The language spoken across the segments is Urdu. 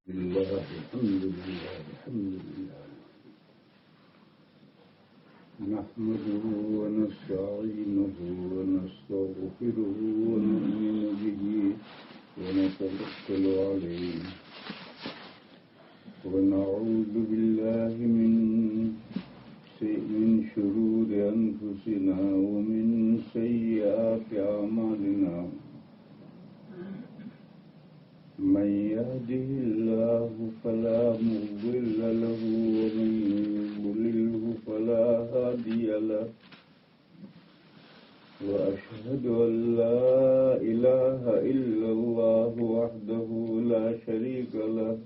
الحمد لله نحمده ونستعينه ونستغفره ونؤمن به ونتوكل عليه ونعوذ بالله من شرور أنفسنا ومن سيئات أعمالنا من يهده الله فلا مضل له ومن يضلله فلا هادي له وأشهد أن لا إله إلا الله وحده لا شريك له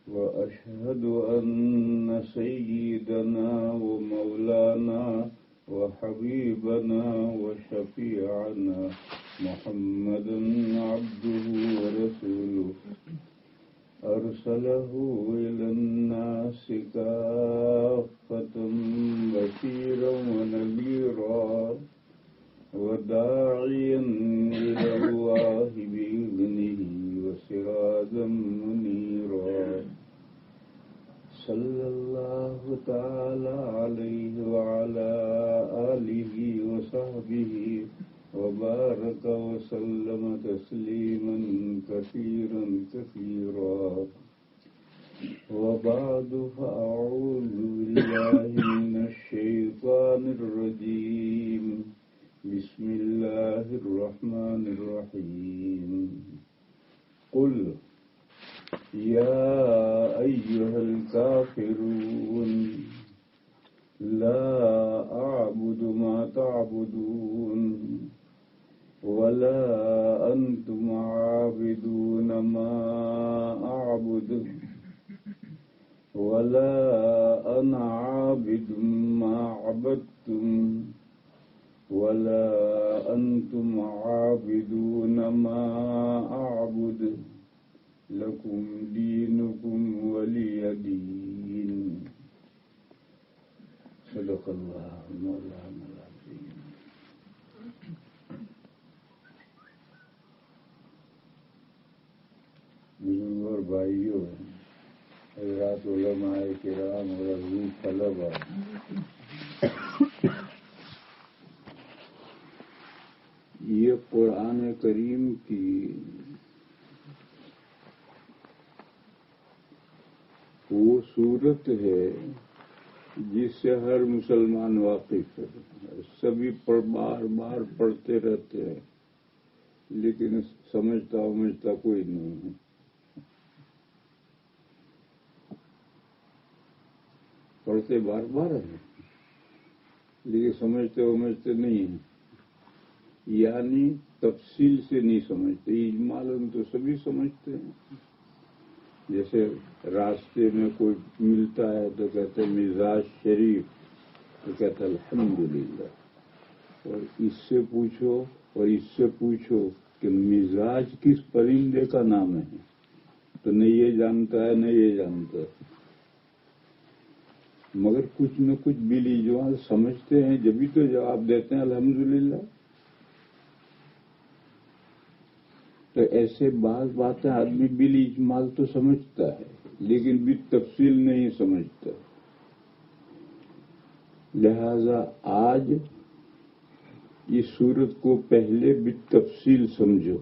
وأشهد أن سيدنا ومولانا وحبيبنا وشفيعنا محمدا عبده ورسوله أرسله إلى الناس كافة بشيرا ونذيرا وداعيا إلى الله بإذنه وسراجا منيرا صلى الله تعالى عليه وعلى آله وصحبه وبارك وسلم تسليما كثيرا كثيرا وبعد فأعوذ بالله من الشيطان الرجيم بسم الله الرحمن الرحيم قل يا أيها الكافرون لا أعبد ما تعبدون ولا أنتم عابدون ما أعبد ولا أنا عابد ما عبدتم ولا أنتم عابدون ما أعبد لكم دينكم ولي دين صدق الله مولانا العظيم بزرگ اور بھائیوں حضرات علماء کرام اور عزیز طلباء، یہ قرآن کریم کی وہ صورت ہے جس سے ہر مسلمان واقف ہے. سبھی بار بار پڑھتے رہتے ہیں لیکن سمجھتا کوئی نہیں ہے. پڑھتے بار بار ہیں لیکن سمجھتے نہیں ہیں، یعنی تفصیل سے نہیں سمجھتے. اجمالاً تو سبھی سمجھتے ہیں. جیسے راستے میں کوئی ملتا ہے تو کہتے ہیں مزاج شریف، تو کہتے ہیں الحمدللہ. اور اس سے پوچھو کہ مزاج کس پرندے کا نام ہے تو نہ یہ جانتا ہے نہ یہ جانتا ہے، مگر کچھ نہ کچھ بلی جوان سمجھتے ہیں جبھی تو جواب دیتے ہیں الحمدللہ. تو ایسے بعض باتیں آدمی بل اجمال تو سمجھتا ہے لیکن بھی تفصیل نہیں سمجھتا. لہذا آج اس صورت کو پہلے بالتفصیل سمجھو،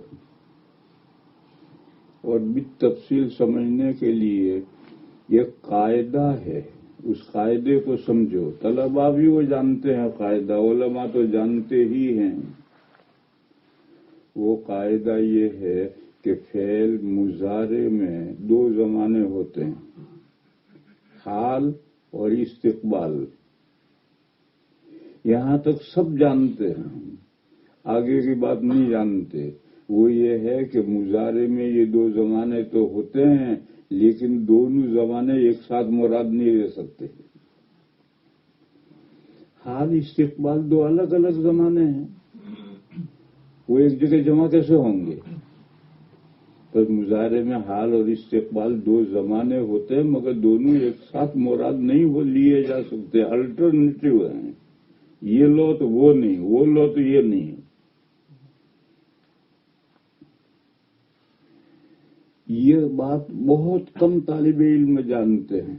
اور بالتفصیل سمجھنے کے لیے ایک قاعدہ ہے، اس قاعدے کو سمجھو. طلباء بھی وہ جانتے ہیں قاعدہ، علماء تو جانتے ہی ہیں. وہ قاعدہ یہ ہے کہ فعل مضارع میں دو زمانے ہوتے ہیں، حال اور استقبال. یہاں تک سب جانتے ہیں، آگے کی بات نہیں جانتے. وہ یہ ہے کہ مضارع میں یہ دو زمانے تو ہوتے ہیں لیکن دونوں زمانے ایک ساتھ مراد نہیں لے سکتے. حال استقبال دو الگ الگ زمانے ہیں، وہ ایک جگہ جمع کیسے ہوں گے؟ تو مظاہرے میں حال اور استقبال دو زمانے ہوتے ہیں مگر دونوں ایک ساتھ مراد نہیں وہ لیے جا سکتے، الٹرنیٹو ہیں. یہ لو تو وہ نہیں، وہ لو تو یہ نہیں. یہ بات بہت کم طالب علم جانتے ہیں.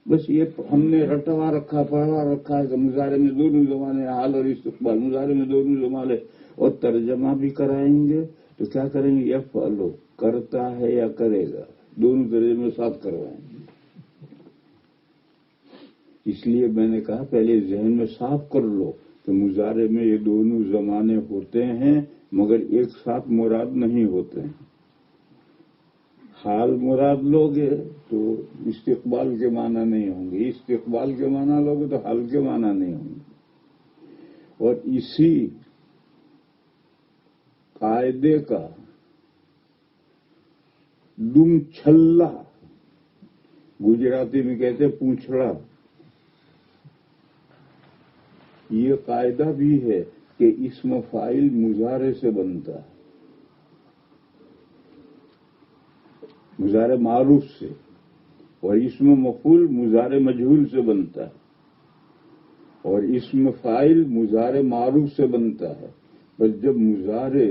بس یہ ہم نے رٹوا رکھا پڑھا رکھا ہے کہ مظاہرے میں دونوں زمانے حال اور استقبال، مظاہرے میں دونوں زمانے، اور ترجمہ بھی کرائیں گے تو کیا کریں گے؟ یفعلو کرتا ہے یا کرے گا، دونوں ترجمے ساتھ کروائیں گے. اس لیے میں نے کہا پہلے ذہن میں صاف کر لو کہ مظاہرے میں یہ دونوں زمانے ہوتے ہیں مگر ایک ساتھ مراد نہیں ہوتے ہیں. حال مراد لوگے تو استقبال کے معنی نہیں ہوں گے، استقبال کے معنی لوگے تو حال کے معنی نہیں ہوں گے. اور اسی قاعدے کا دم چھلا، گجراتی میں کہتے پونچھڑا، یہ قاعدہ بھی ہے کہ اسم فاعل مظاہرے سے بنتا ہے، مظاہرے معروف سے، اور اسم مفعول مظاہرے مجہول سے بنتا ہے، اور اسم فاعل مظاہرے معروف سے بنتا ہے. بس جب مظاہرے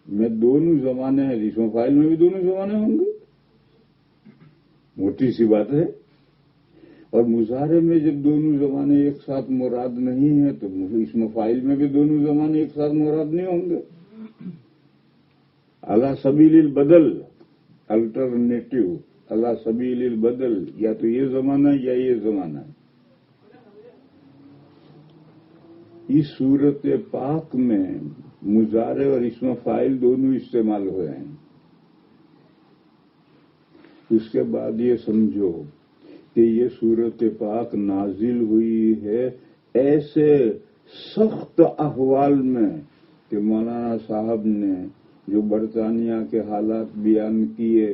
میں دونوں زمانے ہیں، اسم فاعل میں بھی دونوں زمانے ہوں گے، موٹی سی بات ہے. اور مظاہرے میں جب دونوں زمانے ایک ساتھ مراد نہیں ہیں تو اسم فاعل میں بھی دونوں زمانے ایک ساتھ مراد نہیں ہوں گے. علی سبیل البدل، الٹرنیٹو، علی سبیل البدل، یا تو یہ زمانہ یا یہ زمانہ. اس صورت پاک میں مظاہرے اور اسم فاعل دونوں استعمال ہوئے ہیں. اس کے بعد یہ سمجھو کہ یہ صورت پاک نازل ہوئی ہے ایسے سخت احوال میں کہ مولانا صاحب نے جو برطانیہ کے حالات بیان کیے،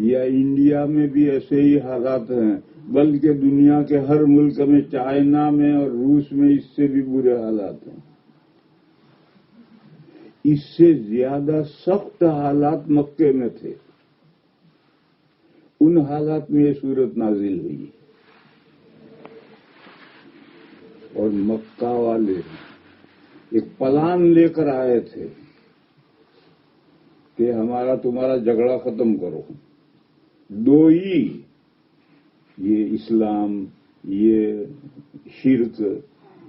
یا انڈیا میں بھی ایسے ہی حالات ہیں، بلکہ دنیا کے ہر ملک میں، چائنا میں اور روس میں اس سے بھی برے حالات ہیں. اس سے زیادہ سخت حالات مکے میں تھے، ان حالات میں یہ صورت نازل ہوئی. اور مکہ والے ایک پلان لے کر آئے تھے کہ ہمارا تمہارا جھگڑا ختم کرو. دو ہی، یہ اسلام، یہ شرک،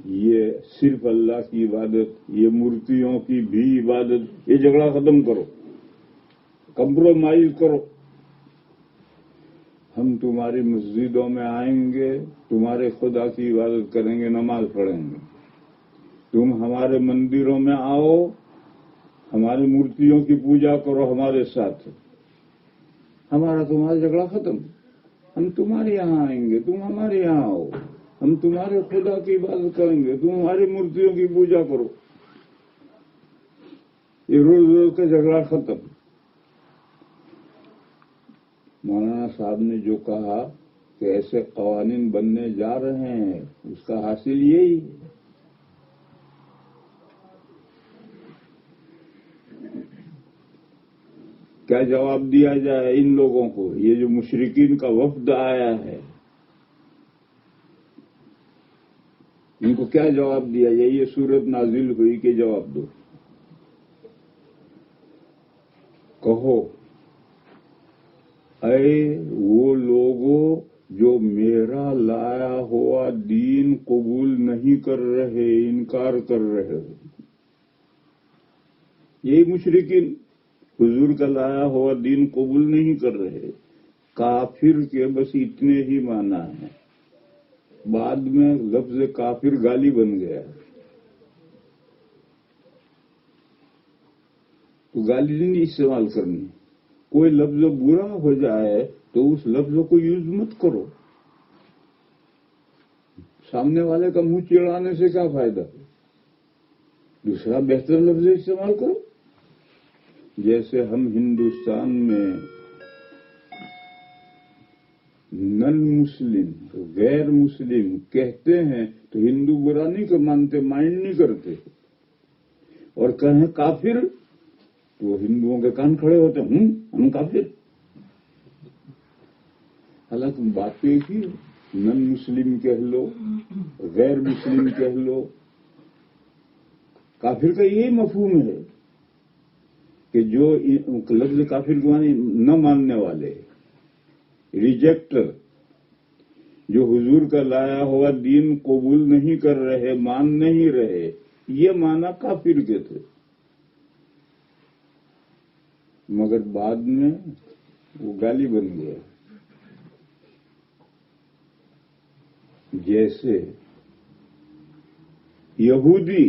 یہ صرف اللہ کی عبادت، یہ مورتیوں کی بھی عبادت، یہ جھگڑا ختم کرو، کمپرومائز کرو. ہم تمہاری مسجدوں میں آئیں گے، تمہارے خدا کی عبادت کریں گے، نماز پڑھیں گے. تم ہمارے مندروں میں آؤ، ہماری مورتیوں کی پوجا کرو ہمارے ساتھ، ہمارا تمہارا جھگڑا ختم. ہم تمہارے یہاں آئیں گے، تم ہمارے یہاں آؤ، ہم تمہارے خدا کی عبادت کریں گے، تم ہماری مورتیوں کی پوجا کرو. یہ روز روز کا جھگڑا ختم. مولانا صاحب نے جو کہا کہ ایسے قوانین بننے جا رہے ہیں، اس کا حاصل یہی ہے. کیا جواب دیا جائے ان لوگوں کو؟ یہ جو مشرکین کا وفد آیا ہے، ان کو کیا جواب دیا جائے؟ یہ صورت نازل ہوئی کہ جواب دو. کہو اے وہ لوگوں جو میرا لایا ہوا دین قبول نہیں کر رہے، انکار کر رہے ہو. یہی مشرکین حضور کا لایا ہوا دین قبول نہیں کر رہے. کافر کے بس اتنے ہی معنی ہیں، بعد میں لفظ کافر گالی بن گیا، تو گالی نہیں استعمال کرنی. کوئی لفظ برا ہو جائے تو اس لفظ کو یوز مت کرو. سامنے والے کا منہ چڑھانے سے کیا فائدہ؟ دوسرا بہتر لفظ استعمال کرو. جیسے ہم ہندوستان میں نن مسلم، غیر مسلم کہتے ہیں تو ہندو برا نہیں مانتے، مائنڈ نہیں کرتے، اور کہیں کافر تو ہندوؤں کے کان کھڑے ہوتے ہیں، ہم کافر. حالانکہ باتیں ہی نن مسلم کہہ لو، غیر مسلم کہہ لو، کافر کا یہی مفہوم ہے کہ جو لفظ کافر کو معنی نہ ماننے والے، ریجیکٹر، جو حضور کا لایا ہوا دین قبول نہیں کر رہے، مان نہیں رہے، یہ معنی کافر کے تھے. مگر بعد میں وہ گالی بن گیا. جیسے یہودی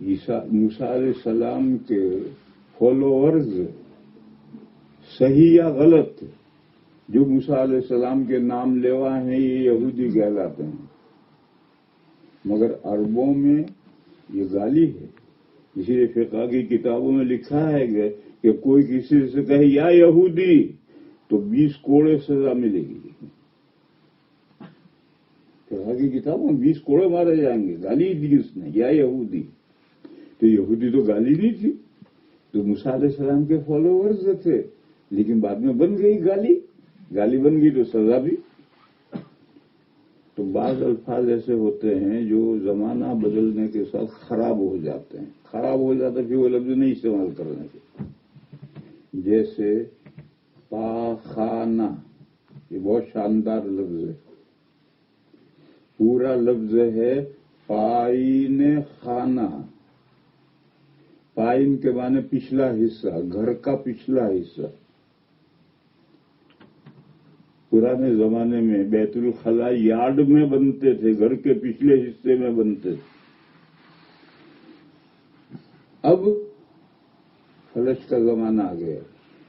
موسیٰ علیہ السلام کے فالوورز، صحیح یا غلط، جو موسیٰ علیہ السلام کے نام لیوا ہیں یہ یہودی کہلاتے ہیں. مگر عربوں میں یہ گالی ہے. اسی لیے فقہ کی کتابوں میں لکھا ہے کہ کوئی کسی سے کہے یا یہودی تو 20 کوڑے سزا ملے گی. فقہ کی کتابوں میں 20 کوڑے مارے جائیں گے. گالی دی اس نے، یا یہودی. تو یہودی تو گالی نہیں تھی، تو موسیٰ علیہ السلام کے فالوورز تھے، لیکن بعد میں بن گئی گالی بن گئی تو سزا بھی. تو بعض الفاظ ایسے ہوتے ہیں جو زمانہ بدلنے کے ساتھ خراب ہو جاتے ہیں. خراب ہو جاتا پھر وہ لفظ نہیں استعمال کرنے کے. جیسے پاخانہ، یہ بہت شاندار لفظ ہے. پورا لفظ ہے پائن خانہ. پائن کے معنی پچھلا حصہ، گھر کا پچھلا حصہ. پرانے زمانے میں بیت الخلا یارڈ میں بنتے تھے، گھر کے پچھلے حصے میں بنتے تھے. اب فلش کا زمانہ آ گیا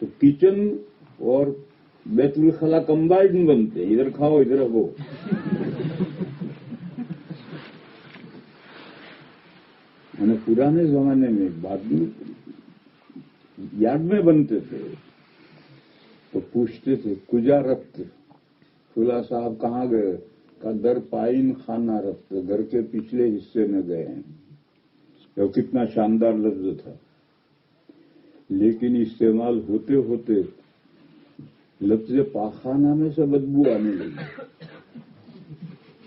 تو کچن اور بیت الخلا کمبائنڈ بنتے ہیں، ادھر کھاؤ ادھر رکھو. پرانے زمانے میں بعد میں یارڈ میں بنتے تھے تو پوچھتے تھے کجا رفت، فلاں صاحب کہاں گئے؟ کا در پائن خانہ رفت، گھر کے پچھلے حصے میں گئے ہیں. وہ کتنا شاندار لفظ تھا، لیکن استعمال ہوتے ہوتے لفظ پاخانہ میں سے بدبو آنے لگی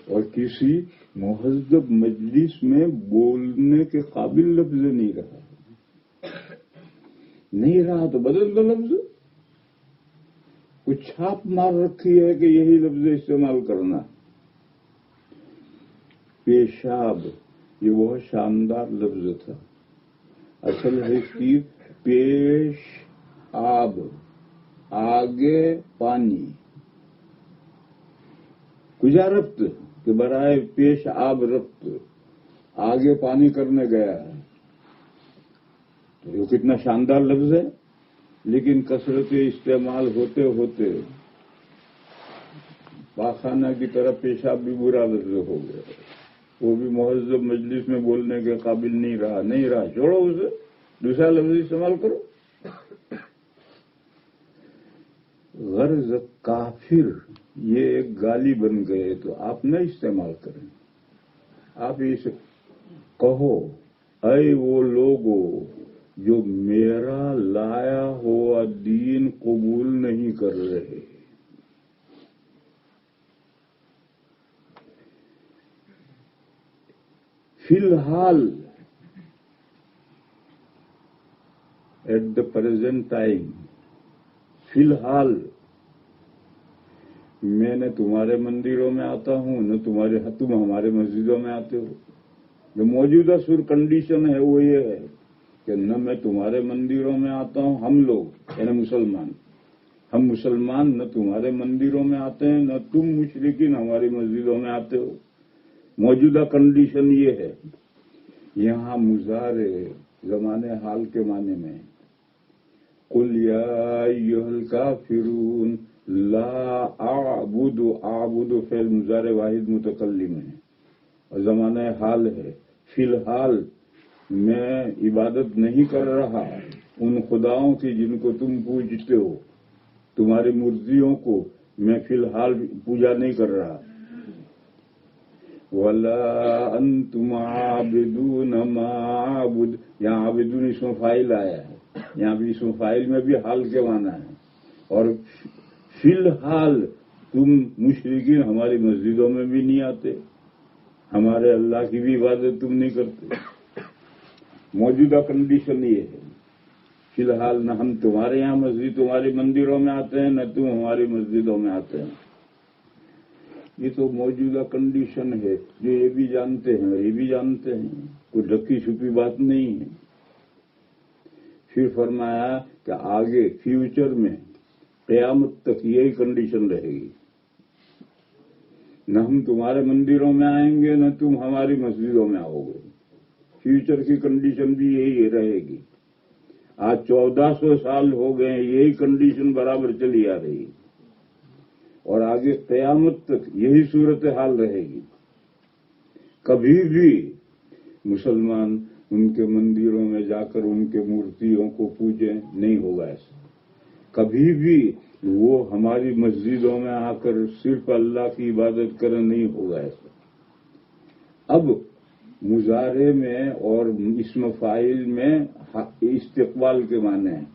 اور کسی مہذب مجلس میں بولنے کے قابل لفظ نہیں رہا تو بدل دو لفظ. کچھ چھاپ مار رکھی ہے کہ یہی لفظ استعمال کرنا. پیشاب، یہ بہت شاندار لفظ تھا. اصل ہے اس کی پیش آب، آگے پانی. کجا رفت کہ برائے پیش آب رفت، آگے پانی کرنے گیا ہے. تو یہ کتنا شاندار لفظ ہے، لیکن کثرت استعمال ہوتے ہوتے پاخانہ کی طرف پیشاب بھی برا لفظ ہو گیا. وہ بھی مہذب مجلس میں بولنے کے قابل نہیں رہا. چھوڑو اسے، دوسرا لفظ استعمال کرو. غرض کافر یہ ایک گالی بن گئے تو آپ نہ استعمال کریں. آپ اسے کہو اے وہ لوگو جو میرا لایا ہوا دین قبول نہیں کر رہے. فی الحال ایٹ دا پریزنٹ ٹائم، فی الحال میں نہ تمہارے مندروں میں آتا ہوں نہ تم ہمارے مسجدوں میں آتے ہو. جو موجودہ سر کنڈیشن ہے وہ یہ ہے کہ نہ میں تمہارے مندروں میں آتا ہوں، ہم لوگ یعنی ہم مسلمان نہ تمہارے مندروں میں آتے ہیں، نہ تم مشرکین ہماری مسجدوں میں آتے ہو. موجودہ کنڈیشن یہ ہے. یہاں مضارع زمانے حال کے معنی میں قل یا ایھا الکافرون لا اعبد فعل مضارع واحد متکلم ہے اور زمانہ حال ہے. فی الحال میں عبادت نہیں کر رہا ان خداؤں کی جن کو تم پوجتے ہو. تمہاری مرضیوں کو میں فی الحال پوجا نہیں کر رہا. وَلَا أَنْتُمْ عَابِدُونَ مَا أَعْبُدُ، یہاں عابدون اسم فاعل آیا ہے. یہاں بھی اسم فاعل میں بھی حال کے معنی ہے. اور فی الحال تم مشرکین ہماری مسجدوں میں بھی نہیں آتے، ہمارے اللہ کی بھی عبادت تم نہیں کرتے. موجودہ کنڈیشن یہ ہے. فی الحال نہ ہم تمہارے یہاں مسجد تمہاری مندروں میں آتے ہیں، نہ تم ہماری مسجدوں میں آتے ہیں۔ یہ تو موجودہ کنڈیشن ہے، جو یہ بھی جانتے ہیں یہ بھی جانتے ہیں، کوئی ڈھکی چھپی بات نہیں ہے۔ پھر فرمایا کہ آگے فیوچر میں قیامت تک یہی کنڈیشن رہے گی، نہ ہم تمہارے مندروں میں آئیں گے نہ تم ہماری مسجدوں میں آؤ گے۔ فیوچر کی کنڈیشن بھی یہی رہے گی۔ آج 1400 سال ہو گئے ہیں، یہی کنڈیشن برابر چلی آ رہی ہے، اور آگے قیامت تک یہی صورتحال رہے گی۔ کبھی بھی مسلمان ان کے مندروں میں جا کر ان کے مورتیوں کو پوجیں نہیں ہوگا ایسا، کبھی بھی وہ ہماری مسجدوں میں آ کر صرف اللہ کی عبادت کریں نہیں ہوگا ایسا۔ اب مضارع میں اور اسم فاعل میں استقبال کے معنی ہیں،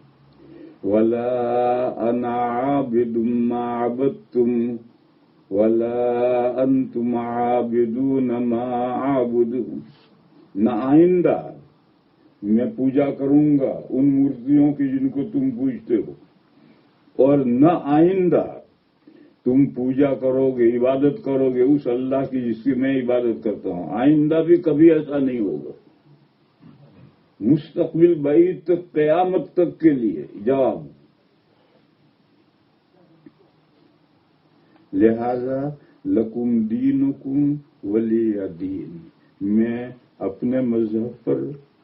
وَلَا أَنَا عَابِدٌ مَّا عَبَدتُّمْ وَلَا أَنْتُمْ عَابِدُونَ مَا أَعْبُدُ۔ نہ آئندہ میں پوجا کروں گا ان مورتیوں کی جن کو تم پوجتے ہو، اور نہ آئندہ تم پوجا کرو گے عبادت کرو گے اس اللہ کی جس کی میں عبادت کرتا ہوں۔ آئندہ بھی کبھی ایسا نہیں ہوگا۔ مستقبل بعید تک قیامت تک کے لیے جواب۔ لہذا لکم دینکم ولی دین، میں اپنے مذہب پر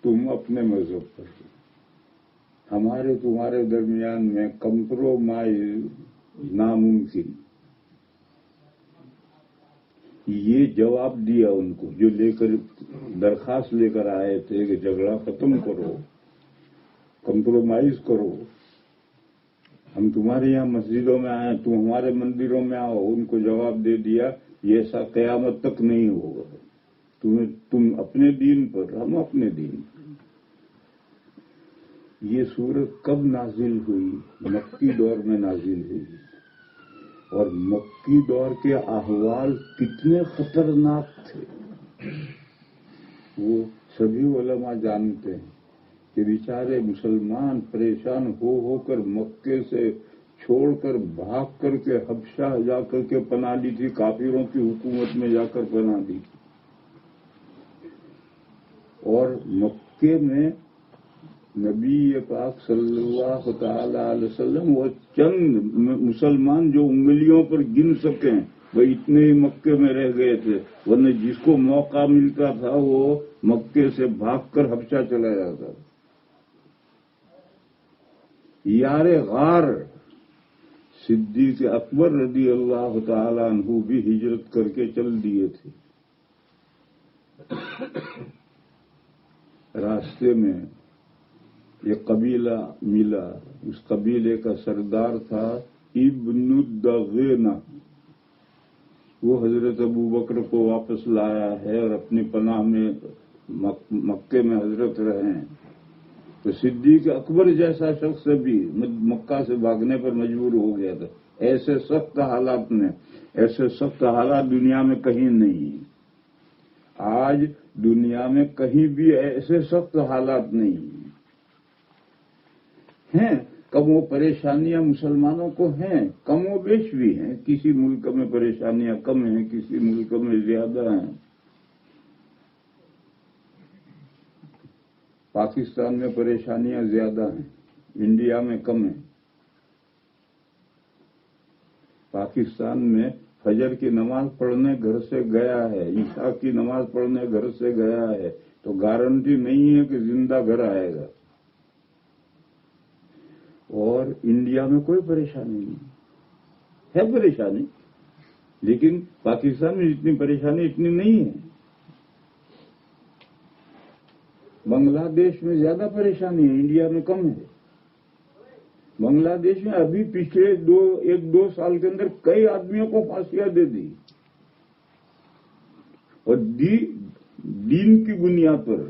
تم اپنے مذہب پر، ہمارے تمہارے درمیان میں کمپرومائز ناممکن۔ یہ جواب دیا ان کو جو لے کر درخواست لے کر آئے تھے کہ جھگڑا ختم کرو، کمپرومائز کرو، ہم تمہارے یہاں مسجدوں میں آئے تم ہمارے مندروں میں آؤ۔ ان کو جواب دے دیا یہ ایسا قیامت تک نہیں ہوگا، تم اپنے دین پر ہم اپنے دین پر۔ یہ سورت کب نازل ہوئی؟ مکی دور میں نازل ہوئی، اور مکی دور کے احوال کتنے خطرناک تھے وہ سبھی علماء جانتے ہیں کہ بیچارے مسلمان پریشان ہو کر مکے سے چھوڑ کر بھاگ کر کے حبشہ جا کر کے پناہ لی تھی، کافروں کی حکومت میں جا کر پناہ دی تھی، اور مکے میں نبی پاک صلی اللہ تعالی علیہ وسلم وہ چند مسلمان جو انگلیوں پر گن سکیں وہ اتنے ہی مکے میں رہ گئے تھے، ورنہ جس کو موقع ملتا تھا وہ مکے سے بھاگ کر حبشہ چلا جاتا تھا۔ یار غار صدیق اکبر رضی اللہ تعالی عنہ بھی ہجرت کر کے چل دیے تھے۔ راستے میں ایک قبیلہ ملا، اس قبیلے کا سردار تھا ابن الدغینہ، وہ حضرت ابوبکر کو واپس لایا ہے اور اپنی پناہ میں مکے میں حضرت رہے ہیں۔ تو صدیق اکبر جیسا شخص بھی مکہ سے بھاگنے پر مجبور ہو گیا تھا۔ ایسے سخت حالات میں، ایسے سخت حالات دنیا میں کہیں نہیں، آج دنیا میں کہیں بھی ایسے سخت حالات نہیں ہیں۔ کم و پریشانیاں مسلمانوں کو ہیں، کم و بیش بھی ہیں، کسی ملک میں پریشانیاں کم ہیں، کسی ملک میں زیادہ ہیں۔ پاکستان میں پریشانیاں زیادہ ہیں، انڈیا میں کم ہیں۔ پاکستان میں فجر کی نماز پڑھنے گھر سے گیا ہے، عشاء کی نماز پڑھنے گھر سے گیا ہے تو گارنٹی نہیں ہے کہ زندہ گھر آئے گا، اور انڈیا میں کوئی پریشانی نہیں ہے، پریشانی لیکن پاکستان میں جتنی پریشانی اتنی نہیں ہے۔ بنگلہ دیش میں زیادہ پریشانی ہے، انڈیا میں کم ہے۔ بنگلہ دیش میں ابھی پچھلے ایک دو سال کے اندر کئی آدمیوں کو پھانسیاں دے دی، اور دین کی بنیاد پر،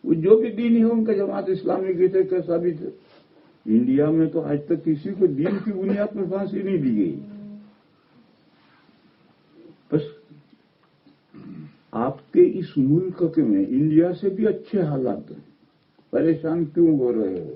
وہ جو بھی دین ہے ان کا جماعت اسلامی کی تھے کیسا بھی تھے۔ انڈیا میں تو آج تک کسی کو دین کی بنیاد پر پھانسی نہیں دی گئی۔ بس آپ کے اس ملک کے میں انڈیا سے بھی اچھے حالات ہیں، پریشان کیوں ہو رہے ہو؟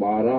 12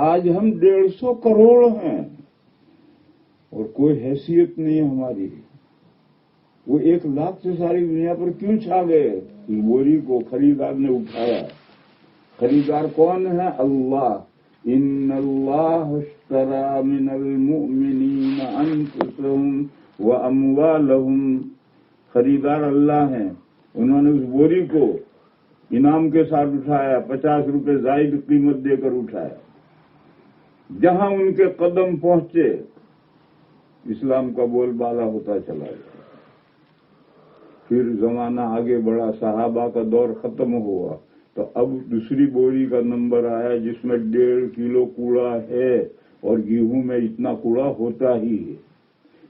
آج ہم 150 کروڑ ہیں اور کوئی حیثیت نہیں ہے ہماری. وہ 1 لاکھ سے ساری دنیا پر کیوں چھا گئے؟ اس بوری کو خریدار نے اٹھایا. خریدار کون ہے؟ اللہ. ان اللہ اشترى من المؤمنین انفسهم واموالهم. خریدار اللہ ہیں. انہوں نے اس بوری کو انعام کے ساتھ اٹھایا، 50 روپے زائد قیمت دے کر اٹھایا. جہاں ان کے قدم پہنچے اسلام کا بول بالا ہوتا چلا گیا. پھر زمانہ آگے بڑھا، صحابہ کا دور ختم ہوا تو اب دوسری بوری کا نمبر آیا جس میں 1.5 کلو کوڑا ہے، اور گیہوں میں اتنا کوڑا ہوتا ہی ہے.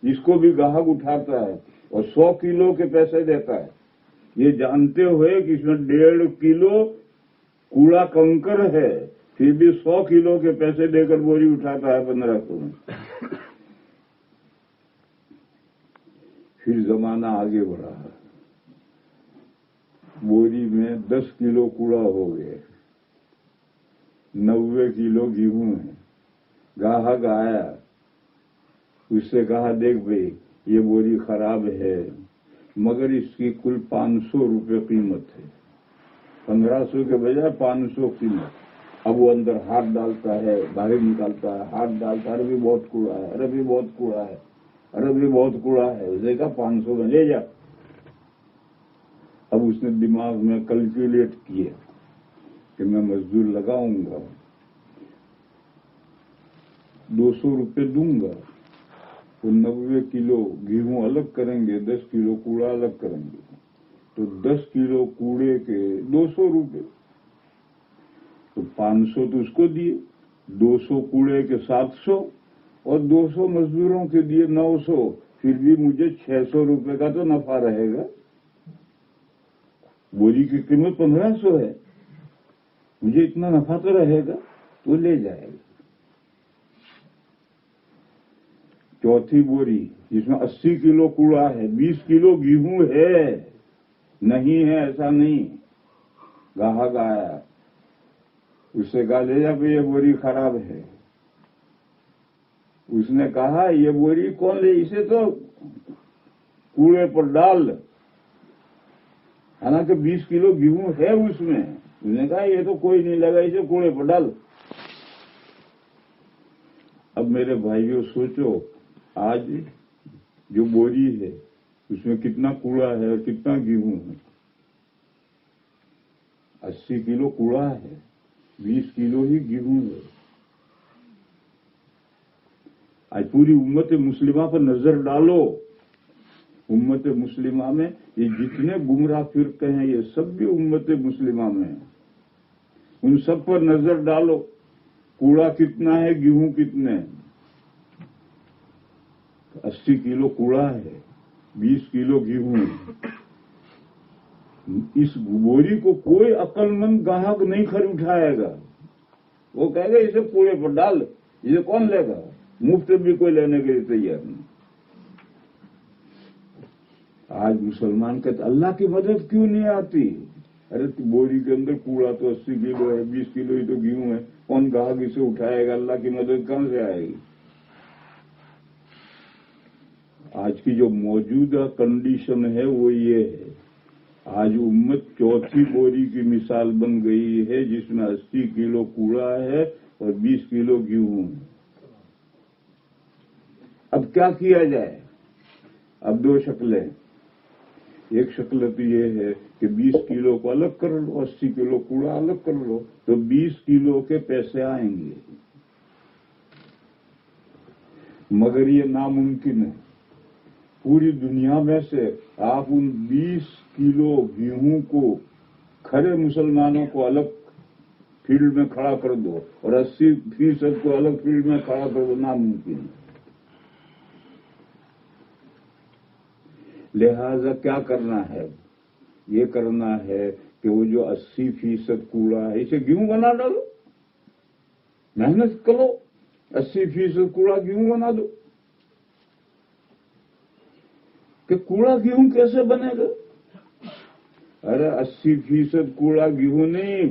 اس کو بھی گاہک اٹھاتا ہے اور 100 کلو کے پیسے دیتا ہے، یہ جانتے ہوئے کہ اس میں 1.5 کلو کوڑا کنکر ہے، پھر بھی 100 کلو کے پیسے دے کر بوری اٹھاتا ہے 1500 میں. پھر زمانہ آگے بڑھا، بوری میں 10 کلو کوڑا ہو گئے، 90 کلو گیہوں ہے. گاہک آیا، اس سے کہا دیکھ بھئی یہ بوری خراب ہے مگر اس کی کل 500 روپے قیمت ہے، 1500 کے بجائے 500 قیمت. اب وہ اندر ہاتھ ڈالتا ہے، باہر نکالتا ہے، ہاتھ ڈالتا ہے، ارے بھی بہت کوڑا ہے، ارے بھی بہت کوڑا ہے، ارے بھی بہت کوڑا ہے. اسے کہا 500 میں لے جا. اب اس نے دماغ میں کیلکولیٹ کیا کہ میں مزدور لگاؤں گا، 200 روپے دوں گا، وہ 90 کلو گیہوں الگ کریں گے، 10 کلو کوڑا الگ کریں گے، تو 10 کلو کوڑے کے 200 روپے، تو 500 تو اس کو دیے، 200 کوڑے کے 700 اور 200 مزدوروں کے دیے 900. پھر بھی مجھے 600 روپے کا تو نفع رہے گا. بوری کی قیمت 1500 ہے، مجھے اتنا نفع تو رہے گا، تو لے جائے گا. چوتھی بوری جس میں 80 کلو کوڑا ہے، 20 کلو گیہوں ہے، نہیں ہے ایسا نہیں. گاہک آیا، اس سے کہا لے جا پہ یہ بوری خراب ہے. اس نے کہا یہ بوری کون لے، اسے تو کوڑے پر ڈال، حالانکہ 20 کلو گیہوں ہے اس میں. اس نے کہا یہ تو کوئی نہیں لگا، اسے کوڑے پر ڈال. اب میرے بھائیوں سوچو، آج جو بوری ہے اس میں کتنا کوڑا ہے اور کتنا گیہوں ہے. 80 کلو کوڑا ہے، 20 کلو ہی گیہوں ہے. آج پوری امت مسلمہ پر نظر ڈالو. امت مسلمہ میں یہ جتنے گمراہ فرقے ہیں یہ سب بھی امت مسلمہ میں ہیں. ان سب پر نظر ڈالو، کوڑا کتنا ہے، گیہوں کتنے ہیں. 80 کلو کوڑا ہے، 20 کلو گیہوں ہے. اس بوری کو کوئی عقل مند گاہک نہیں اٹھائے گا. وہ کہے گا اسے کوڑے پر ڈال، اسے کون لے گا؟ مفت بھی کوئی لینے کے لیے تیار نہیں. آج مسلمان کہتے اللہ کی مدد کیوں نہیں آتی؟ ارے بوری کے اندر کوڑا تو 80 کلو ہے، 20 کلو ہی تو گیہوں ہے، کون گاہک اسے اٹھائے گا؟ اللہ کی مدد کہاں سے آئے گی؟ آج کی جو موجودہ کنڈیشن ہے وہ یہ ہے، آج امت چوتھی بوری کی مثال بن گئی ہے جس میں 80 کلو کوڑا ہے اور 20 کلو گیہوں ہے. اب کیا کیا جائے؟ اب 2 شکلیں. ایک شکل تو یہ ہے کہ 20 کلو کو الگ کر لو، 80 کلو کوڑا الگ کر لو، تو 20 کلو کے پیسے آئیں گے. مگر یہ ناممکن ہے. پوری دنیا میں سے آپ ان 20 کلو گیہوں کو کھڑے مسلمانوں کو الگ فیلڈ میں کھڑا کر دو اور 80% کو الگ فیلڈ میں کھڑا کر دو، ناممکن ہے. لہذا کیا کرنا ہے؟ یہ کرنا ہے کہ وہ جو 80% کوڑا ہے اسے گیہوں بنا ڈالو. محنت کرو، 80% کوڑا گیہوں بنا دو. کہ کوڑا گیہوں کیسے بنے گا؟ ارے 80% کوڑا گیہوں نہیں،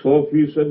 100%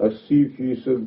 80%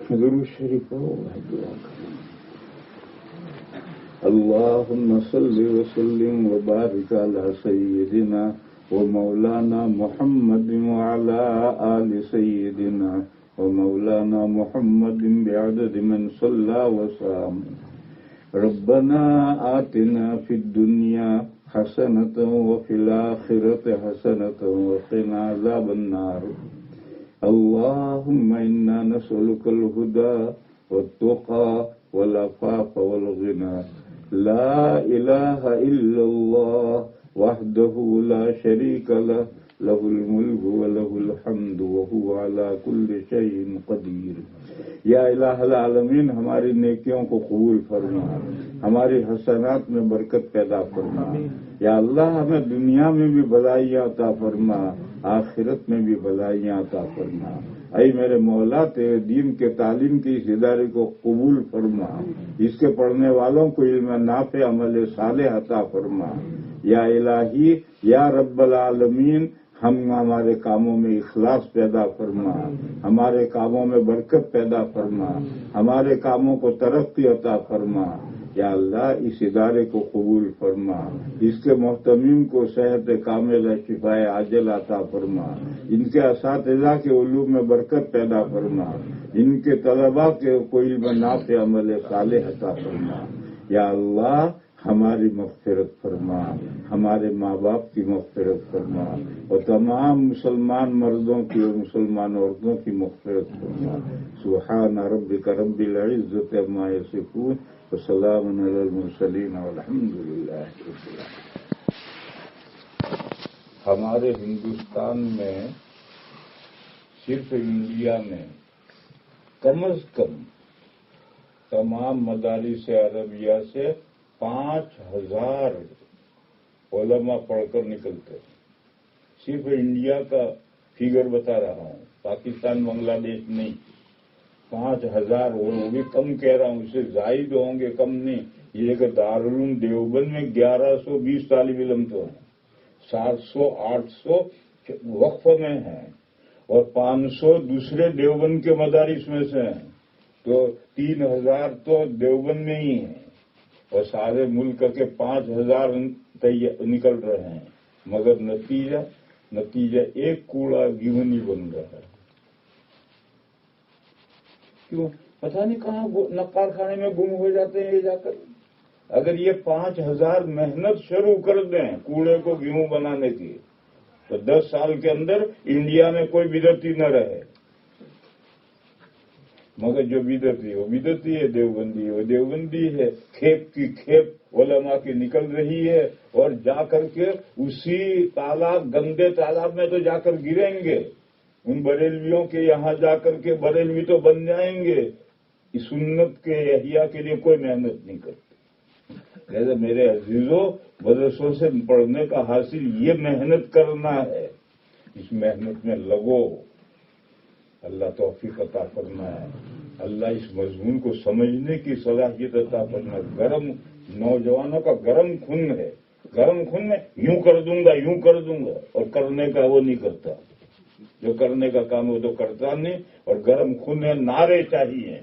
درود شریف پڑھو دعا کرو. اللهم صل وسلم وبارك على سيدنا ومولانا محمد وعلى آل سيدنا ومولانا محمد بعدد من صلى وسلم. ربنا آتنا في الدنيا حسنة وفي الآخرة حسنة وقنا عذاب النار. اللهم إنا نسألك الهدى والتقى والعفاف والغنى. لا إله إلا الله وحده لا شريك له له الملك وله الحمد وهو على كل شيء قدير. یا الہ العالمین ہماری نیکیوں کو قبول فرما، ہماری حسنات میں برکت پیدا فرما. یا اللہ ہمیں دنیا میں بھی بھلائیاں عطا فرما، آخرت میں بھی بھلائیاں عطا فرما. اے میرے مولا تیرے دین کے تعلیم کے اس ادارے کو قبول فرما، اس کے پڑھنے والوں کو علم نافع عمل صالح عطا فرما. یا الہی یا رب العالمین ہمارے کاموں میں اخلاص پیدا فرما، ہمارے کاموں میں برکت پیدا فرما، ہمارے کاموں کو ترقی عطا فرما. یا اللہ اس ادارے کو قبول فرما، اس کے محتمین کو صحت کامل شفائے عاجل عطا فرما. ان کے اساتذہ کے علوم میں برکت پیدا فرما، ان کے طلباء کے کو علم نافع عمل صالح عطا فرما. یا اللہ ہماری مغفرت فرما، ہمارے ماں باپ کی مغفرت فرما، اور تمام مسلمان مردوں کی اور مسلمان عورتوں کی مغفرت فرما. سبحان ربک رب العزت عما یصفون وسلام علی المرسلین والحمد للہ رب العالمین. ہمارے ہندوستان میں صرف انڈیا میں کم از کم تمام مدارس عربیہ سے 5000 علماء پڑھ کر نکلتے ہیں. صرف انڈیا کا فگر بتا رہا ہوں، پاکستان بنگلہ دیش نہیں. 5000 وہ بھی کم کہہ رہا ہوں، اس سے زائد ہوں گے، کم نہیں. یہ کہ دارالعلوم دیوبند میں 1120 طالب علم تو ہیں، 700 800 وقف میں ہیں، اور 500 دوسرے دیوبند کے مدارس میں سے ہیں. تو 3000 تو دیوبند میں ہی ہیں، اور سارے ملک کے 5000 نکل رہے ہیں. مگر نتیجہ ایک کوڑا گیہوں نہیں بن رہا ہے. کیوں؟ پتہ نہیں کہاں نقار خانے میں گم ہو جاتے ہیں یہ جا کر. اگر یہ 5000 محنت شروع کر دیں کوڑے کو گیہوں بنانے کی، تو 10 سال کے اندر انڈیا میں کوئی بدعتی نہ رہے. مگر جو بدعتی وہ بدعتی ہے، دیوبندی وہ دیوبندی ہے. کھیپ کی کھیپ علماء کی نکل رہی ہے، اور جا کر کے اسی تالاب، گندے تالاب میں تو جا کر گریں گے. ان بریلویوں کے یہاں جا کر کے بریلوی تو بن جائیں گے. اس سنت کے احیاء کے لیے کوئی محنت نہیں کرتے. لہذا میرے عزیزوں، مدرسوں سے پڑھنے کا حاصل یہ محنت کرنا ہے. اس محنت میں لگو. اللہ توفیق عطا فرمائے. اللہ اس مضمون کو سمجھنے کی صلاحیت عطا فرمائے. گرم نوجوانوں کا گرم خون ہے. گرم خون میں یوں کر دوں گا اور کرنے کا وہ نہیں کرتا. جو کرنے کا کام وہ تو کرتا نہیں. اور گرم خون ہے، نعرے چاہیے.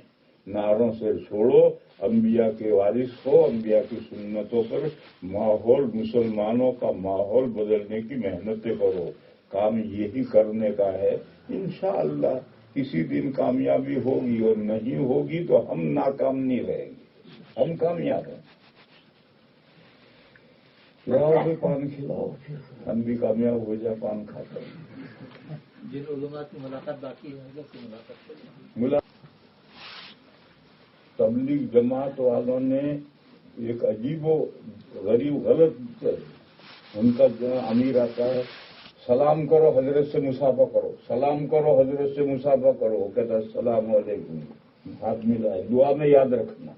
نعروں سے چھوڑو، انبیاء کے وارث ہو، انبیاء کی سنتوں پر ماحول، مسلمانوں کا ماحول بدلنے کی محنتیں کرو. کام یہی کرنے کا ہے. انشاءاللہ کسی دن کامیابی ہوگی، اور نہیں ہوگی تو ہم ناکام نہیں رہیں گے، ہم کامیاب ہیں. لاؤ بھی پان کھلاؤ، ہم بھی کامیاب ہو جائے پان کھا کر. جن علماء کی ملاقات باقی ہے ملاقات کریں. تبلیغ جماعت والوں نے ایک عجیب و غریب غلط، ان کا جو امیر آتا ہے، سلام کرو حضرت سے مسافہ کرو، سلام کرو حضرت سے مسافہ کرو. وہ کہتا ہے السلام علیکم، ہاتھ ملائے. دعا میں یاد رکھنا،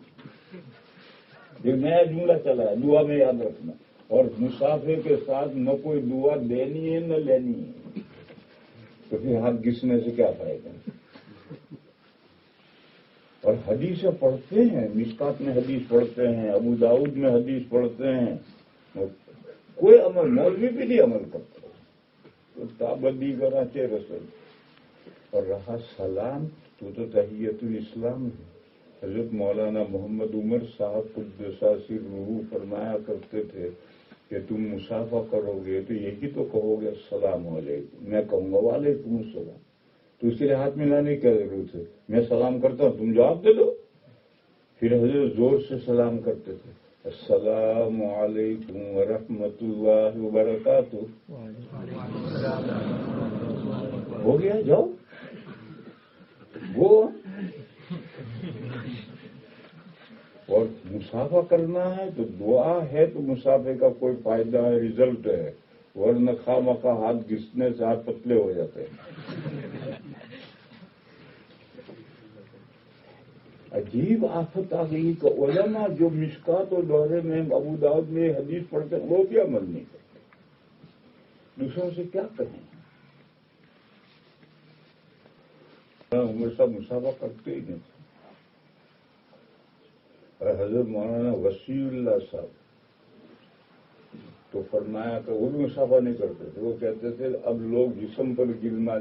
ایک نیا جملہ چلا ہے، دعا میں یاد رکھنا. اور مسافر کے ساتھ نہ کوئی دعا دینی ہے نہ لینی ہے، تو پھر ہاتھ گھسنے سے کیا فائدہ. اور حدیثیں پڑھتے ہیں، مشکات میں حدیث پڑھتے ہیں، ابو داؤد میں حدیث پڑھتے ہیں، کوئی عمل، مولوی بھی نہیں عمل کرتا. تو تابدی کرا چے رسل. اور رہا سلام تو تحیت الاسلام ہے. حضرت مولانا محمد عمر صاحب قدس سرہ فرمایا کرتے تھے کہ تم مسافہ کرو گے تو یہی تو کہو گے السلام علیکم. میں کہوں گا وعلیکم السلام، تو اس کے لیے ہاتھ ملانے کی کیا ضرورت ہے؟ میں سلام کرتا ہوں، تم جواب دے دو. پھر حضرت زور سے سلام کرتے تھے، السلام علیکم ورحمۃ اللہ وبرکاتہ. ہو گیا، جاؤ وہ. اور مسافہ کرنا ہے تو دعا ہے تو مسافے کا کوئی فائدہ ہے، ریزلٹ ہے، ورنہ خواہ مخواہ ہاتھ گھسنے سے ہاتھ پتلے ہو جاتے ہیں. عجیب آفت آ گئی کہ علماء جو مشکات اور دورے میں ابو داؤد میں حدیث پڑھتے وہ بھی عمل نہیں کرتے. دوسروں سے کیا کہیں؟ عمر صاحب مسافہ کرتے ہی نہیں. حضرت مولانا وسیع اللہ صاحب تو فرمایا کہ وہ بھی مسافہ نہیں کرتے تھے. وہ کہتے تھے اب لوگ جسم پر گرنا